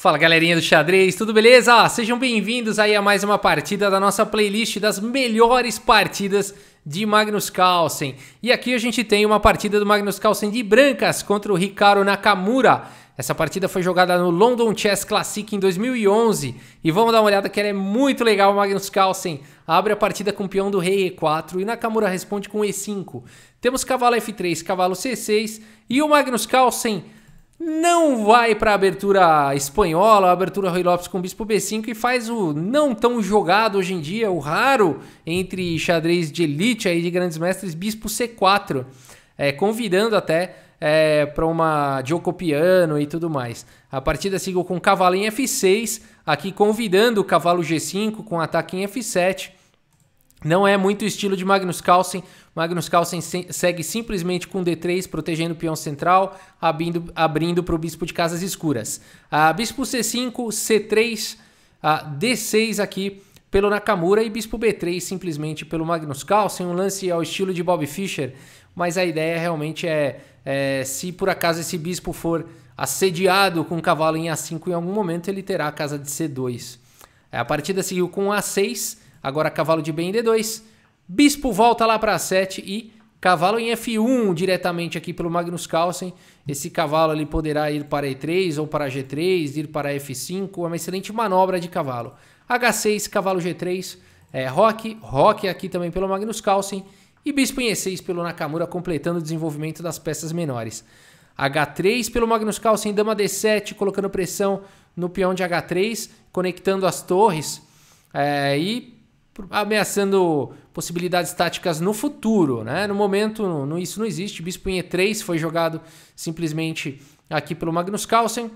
Fala galerinha do xadrez, tudo beleza? Sejam bem-vindos aí a mais uma partida da nossa playlist das melhores partidas de Magnus Carlsen. E aqui a gente tem uma partida do Magnus Carlsen de brancas contra o Hikaru Nakamura. Essa partida foi jogada no London Chess Classic em 2011 e vamos dar uma olhada que ela é muito legal. O Magnus Carlsen abre a partida com o peão do rei E4 e Nakamura responde com E5. Temos cavalo F3, cavalo C6 e o Magnus Carlsen não vai para a abertura espanhola, a abertura Ruy Lopes com bispo B5 e faz o não tão jogado hoje em dia, o raro entre xadrez de elite aí de grandes mestres, bispo C4, convidando até para uma Giocopiano e tudo mais. A partida seguiu com cavalo em F6, aqui convidando o cavalo G5 com ataque em F7. Não é muito o estilo de Magnus Carlsen. Magnus Carlsen segue simplesmente com D3, protegendo o peão central, abrindo para o bispo de casas escuras. Bispo C5, C3, D6 aqui pelo Nakamura e bispo B3 simplesmente pelo Magnus Carlsen. Um lance ao estilo de Bob Fischer, mas a ideia realmente se por acaso esse bispo for assediado com o cavalo em A5 em algum momento, ele terá a casa de C2. A partida seguiu com A6, agora cavalo de B em D2, bispo volta lá para A7 e cavalo em F1 diretamente aqui pelo Magnus Carlsen. Esse cavalo ali poderá ir para E3 ou para G3, ir para F5, é uma excelente manobra de cavalo. H6, cavalo G3, roque aqui também pelo Magnus Carlsen e bispo em E6 pelo Nakamura, completando o desenvolvimento das peças menores. H3 pelo Magnus Carlsen, dama D7, colocando pressão no peão de H3, conectando as torres e ameaçando possibilidades táticas no futuro, né? No momento isso não existe. Bispo em E3 foi jogado simplesmente aqui pelo Magnus Carlsen.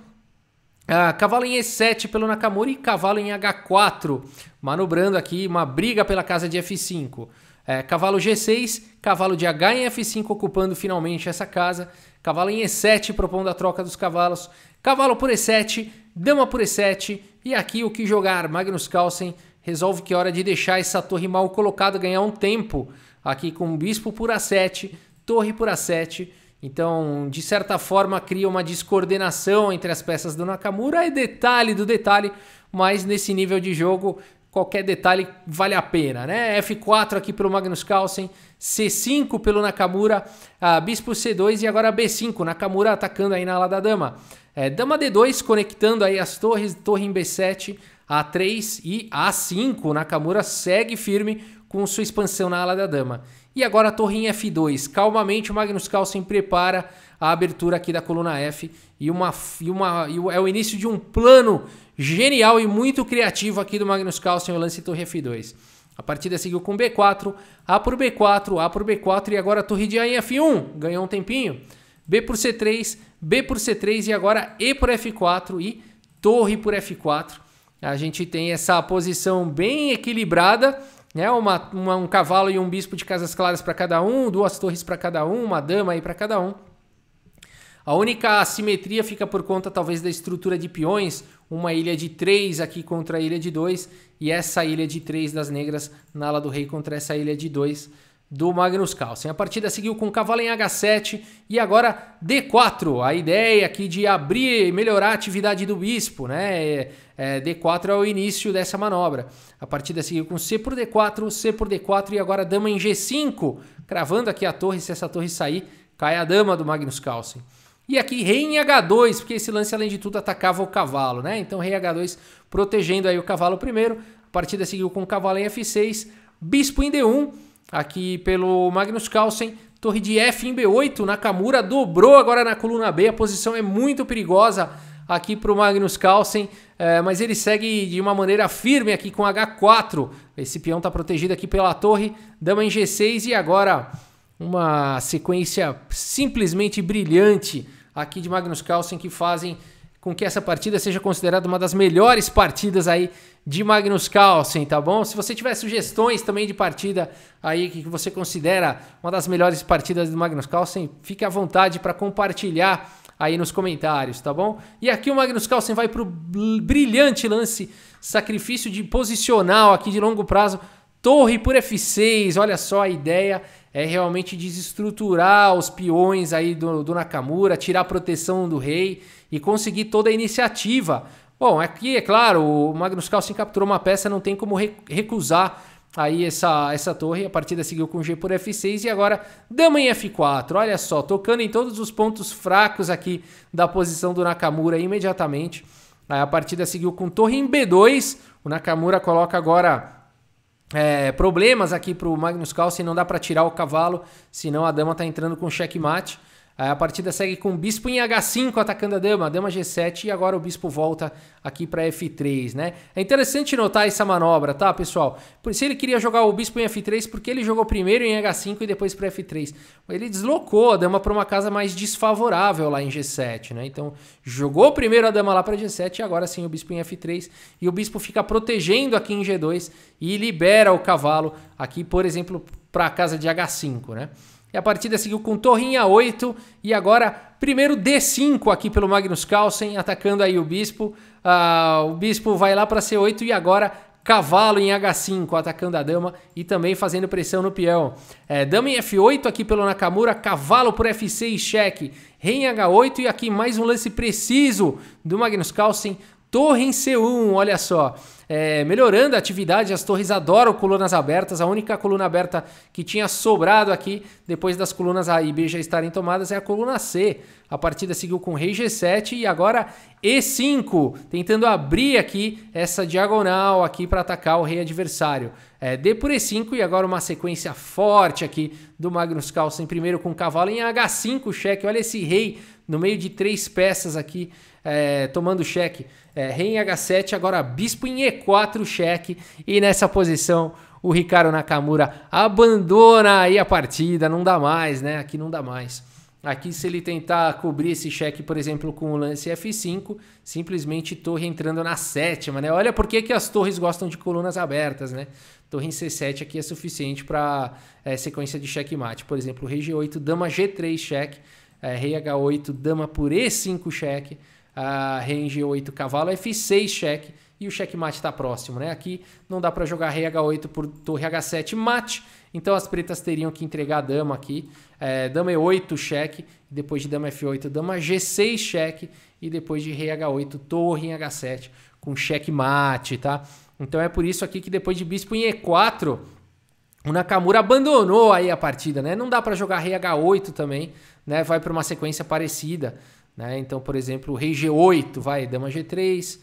Cavalo em E7 pelo Nakamura e cavalo em H4, manobrando aqui uma briga pela casa de F5. Cavalo G6, cavalo de H em F5 ocupando finalmente essa casa. Cavalo em E7 propondo a troca dos cavalos. Cavalo por E7, dama por E7 e aqui o que jogar? Magnus Carlsen resolve que é hora de deixar essa torre mal colocada, ganhar um tempo aqui com bispo por A7, torre por A7. Então, de certa forma, cria uma descoordenação entre as peças do Nakamura. É detalhe do detalhe, mas nesse nível de jogo, qualquer detalhe vale a pena, né? F4 aqui pelo Magnus Carlsen, C5 pelo Nakamura, bispo C2 e agora B5. Nakamura atacando aí na ala da dama. Dama D2 conectando aí as torres, torre em B7, A3 e A5. Nakamura segue firme com sua expansão na ala da dama. E agora a torre em F2. Calmamente o Magnus Carlsen prepara a abertura aqui da coluna F. É o início de um plano genial e muito criativo aqui do Magnus Carlsen, o lance torre F2. A partida seguiu com B4, A por B4, A por B4 e agora a torre de A em F1. Ganhou um tempinho. B por C3, B por C3 e agora E por F4 e torre por F4. A gente tem essa posição bem equilibrada, né? Um cavalo e um bispo de casas claras para cada um, duas torres para cada um, uma dama aí para cada um. A única assimetria fica por conta talvez da estrutura de peões, uma ilha de 3 aqui contra a ilha de 2 e essa ilha de 3 das negras na ala do rei contra essa ilha de 2 do Magnus Carlsen. A partida seguiu com cavalo em H7 e agora D4. A ideia aqui de abrir e melhorar a atividade do bispo, né? D4 é o início dessa manobra. A partida seguiu com C por D4, C por D4 e agora dama em G5. Cravando aqui a torre, se essa torre sair, cai a dama do Magnus Carlsen. E aqui rei em H2, porque esse lance além de tudo atacava o cavalo, né? Então rei H2 protegendo aí o cavalo primeiro. A partida seguiu com cavalo em F6, bispo em D1. Aqui pelo Magnus Carlsen, torre de F em B8, Nakamura dobrou agora na coluna B, a posição é muito perigosa aqui para o Magnus Carlsen, mas ele segue de uma maneira firme aqui com H4, esse peão está protegido aqui pela torre, dama em G6 e agora uma sequência simplesmente brilhante aqui de Magnus Carlsen que fazem com que essa partida seja considerada uma das melhores partidas aí de Magnus Carlsen, tá bom? Se você tiver sugestões também de partida aí que você considera uma das melhores partidas do Magnus Carlsen, fique à vontade para compartilhar aí nos comentários, tá bom? E aqui o Magnus Carlsen vai para o brilhante lance, sacrifício de posicional aqui de longo prazo, torre por F6, olha só a ideia é realmente desestruturar os peões aí do Nakamura, tirar a proteção do rei e conseguir toda a iniciativa Bom, aqui, é claro, o Magnus Carlsen capturou uma peça, não tem como recusar aí essa torre. A partida seguiu com G por F6 e agora dama em F4. Olha só, tocando em todos os pontos fracos aqui da posição do Nakamura imediatamente. Aí a partida seguiu com torre em B2. O Nakamura coloca agora problemas aqui para o Magnus Carlsen, não dá para tirar o cavalo, senão a dama está entrando com checkmate. A partida segue com o bispo em H5 atacando a dama G7 e agora o bispo volta aqui para F3, né? É interessante notar essa manobra, tá, pessoal? Se ele queria jogar o bispo em F3, porque ele jogou primeiro em H5 e depois para F3. Ele deslocou a dama para uma casa mais desfavorável lá em G7, né? Então, jogou primeiro a dama lá para G7 e agora sim o bispo em F3 e o bispo fica protegendo aqui em G2 e libera o cavalo aqui, por exemplo, para a casa de H5, né? E a partida seguiu com torre em A8 e agora primeiro D5 aqui pelo Magnus Carlsen, atacando aí o bispo. O bispo vai lá para C8 e agora cavalo em H5, atacando a dama e também fazendo pressão no peão. Dama em F8 aqui pelo Nakamura, cavalo por F6, cheque, rei em H8 e aqui mais um lance preciso do Magnus Carlsen. Torre em C1, olha só, melhorando a atividade, as torres adoram colunas abertas, a única coluna aberta que tinha sobrado aqui, depois das colunas A e B já estarem tomadas, é a coluna C. A partida seguiu com rei G7 e agora E5, tentando abrir aqui essa diagonal aqui para atacar o rei adversário. D por E5 e agora uma sequência forte aqui do Magnus Carlsen, primeiro com cavalo em H5, cheque, olha esse rei no meio de 3 peças aqui, tomando cheque. Rei em H7, agora bispo em E4, cheque. E nessa posição o Hikaru Nakamura abandona aí a partida, não dá mais, né? Aqui não dá mais. Aqui se ele tentar cobrir esse cheque, por exemplo, com o lance F5, simplesmente torre entrando na 7ª, né? Olha por que as torres gostam de colunas abertas, né? Torre em C7 aqui é suficiente para sequência de checkmate. Por exemplo, rei G8, dama G3, cheque. Rei H8, dama por E5, cheque. Rei em G8, cavalo F6, cheque. E o checkmate está próximo, né? Aqui não dá para jogar rei H8 por torre H7, mate. Então as pretas teriam que entregar a dama aqui. Dama E8, cheque. Depois de dama F8, dama G6, cheque. E depois de rei H8, torre em H7 com checkmate, tá? Então é por isso aqui que depois de bispo em E4, o Nakamura abandonou aí a partida, né? Não dá para jogar rei H8 também, né? Vai para uma sequência parecida, né? Então, por exemplo, rei G8, vai, dama G3,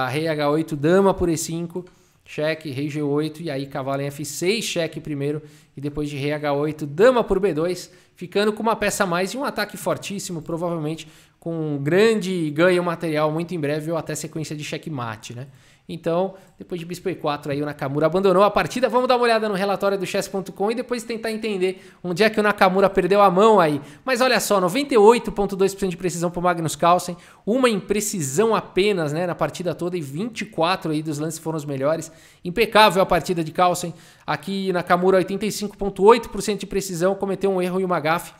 rei H8, dama por E5, cheque, rei G8 e aí cavalo em F6, cheque primeiro e depois de rei H8, dama por B2, ficando com uma peça a mais e um ataque fortíssimo, provavelmente com um grande ganho material muito em breve ou até sequência de checkmate, né? Então, depois de bispo E4, aí o Nakamura abandonou a partida. Vamos dar uma olhada no relatório do chess.com e depois tentar entender onde é que o Nakamura perdeu a mão aí. Mas olha só, 98,2% de precisão para o Magnus Carlsen, uma imprecisão apenas, né, na partida toda e 24 aí dos lances foram os melhores. Impecável a partida de Carlsen. Aqui Nakamura 85,8% de precisão, cometeu um erro e uma gafe.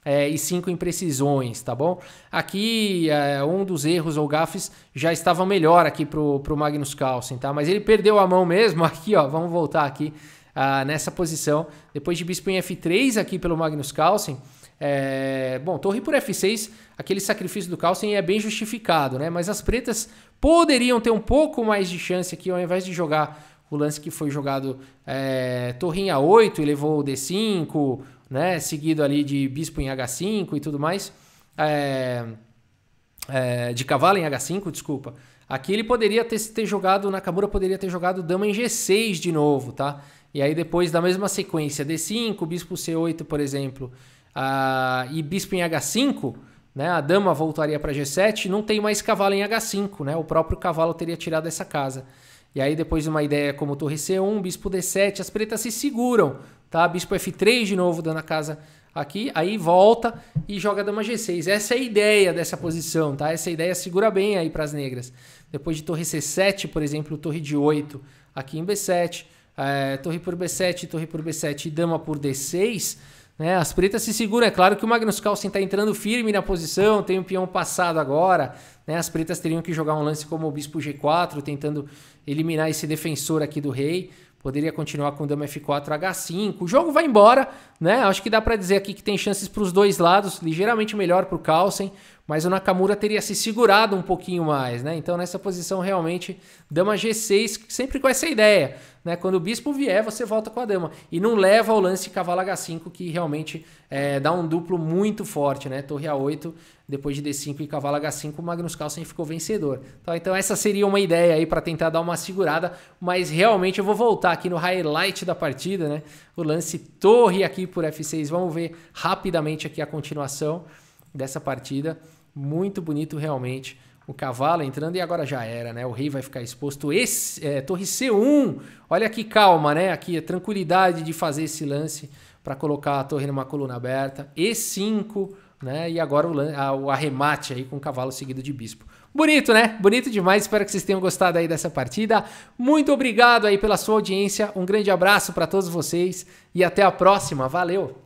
E 5 imprecisões, tá bom? Aqui, um dos erros ou gafes já estava melhor aqui pro Magnus Carlsen, tá? Mas ele perdeu a mão mesmo aqui, ó, vamos voltar aqui nessa posição. Depois de bispo em F3 aqui pelo Magnus Carlsen, bom, torre por F6, aquele sacrifício do Carlsen é bem justificado, né? Mas as pretas poderiam ter um pouco mais de chance aqui, ao invés de jogar o lance que foi jogado torre em A8 e levou o D5, né, seguido ali de bispo em H5 e tudo mais, de cavalo em H5, desculpa. Aqui ele poderia ter jogado, o Nakamura poderia ter jogado dama em G6 de novo, tá? E aí depois da mesma sequência, D5, bispo C8, por exemplo, e bispo em H5, né, a dama voltaria para G7, não tem mais cavalo em H5, né? O próprio cavalo teria tirado essa casa. E aí depois de uma ideia como torre C1, bispo D7, as pretas se seguram, tá? Bispo F3 de novo dando a casa aqui, aí volta e joga dama G6. Essa é a ideia dessa posição, tá? Essa ideia segura bem aí para as negras. Depois de torre C7, por exemplo, torre de 8 aqui em B7, torre por B7 e dama por D6, né? As pretas se seguram. É claro que o Magnus Carlsen está entrando firme na posição, tem um peão passado agora, né? As pretas teriam que jogar um lance como o bispo G4, tentando eliminar esse defensor aqui do rei. Poderia continuar com dama F4, H5. O jogo vai embora, né? Acho que dá para dizer aqui que tem chances para os dois lados, ligeiramente melhor para o Carlsen, mas o Nakamura teria se segurado um pouquinho mais, né? Então nessa posição realmente dama G6, sempre com essa ideia, né? Quando o bispo vier, você volta com a dama e não leva ao lance cavalo H5, que realmente dá um duplo muito forte, né? Torre A8, depois de D5 e cavalo H5, o Magnus Carlsen ficou vencedor. Então essa seria uma ideia aí para tentar dar uma segurada, mas realmente eu vou voltar aqui no highlight da partida, né? O lance torre aqui por F6, vamos ver rapidamente aqui a continuação dessa partida. Muito bonito realmente. O cavalo entrando e agora já era, né? O rei vai ficar exposto. Torre C1, olha que calma, né? Aqui a tranquilidade de fazer esse lance para colocar a torre numa coluna aberta. E5, né? E agora o arremate aí com o cavalo seguido de bispo. Bonito, né? Bonito demais. Espero que vocês tenham gostado aí dessa partida. Muito obrigado aí pela sua audiência. Um grande abraço para todos vocês e até a próxima. Valeu!